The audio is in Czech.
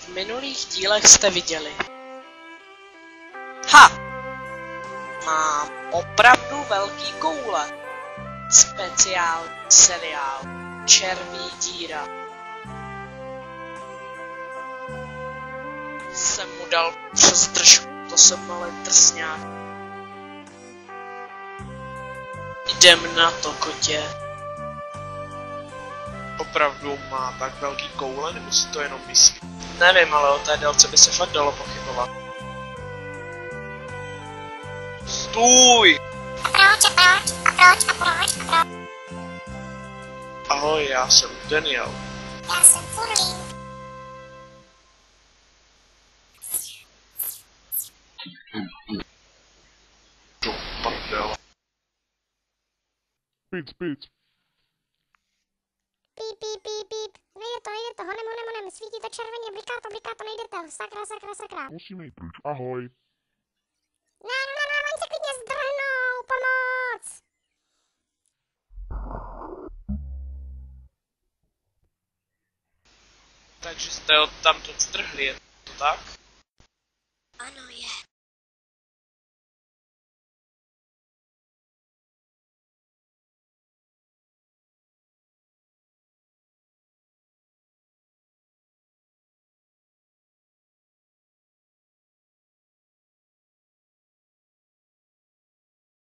v minulých dílech jste viděli. Ha! Mám opravdu velký koule. Speciál seriál Červí díra. Jsem mu dal přes držku, to jsem ale drsňák. Jdem na to, kotě. Opravdu má tak velký koule, nebo si to jenom myslí? Nevím, ale o té délce by se fakt dalo pochybovat. Stůj! Proč? Ahoj, já jsem Daniel. Já jsem Furlín. Do prdele. Píp. Píp. Nejde to, honem, svítí to červeně, bliká to, nejde to, sakra. Musíme jít pryč. Ahoj. Ne, oni se klidně zdrhnou, pomoc! Takže jste ho tamto zdrhli, je to tak? Ano, je.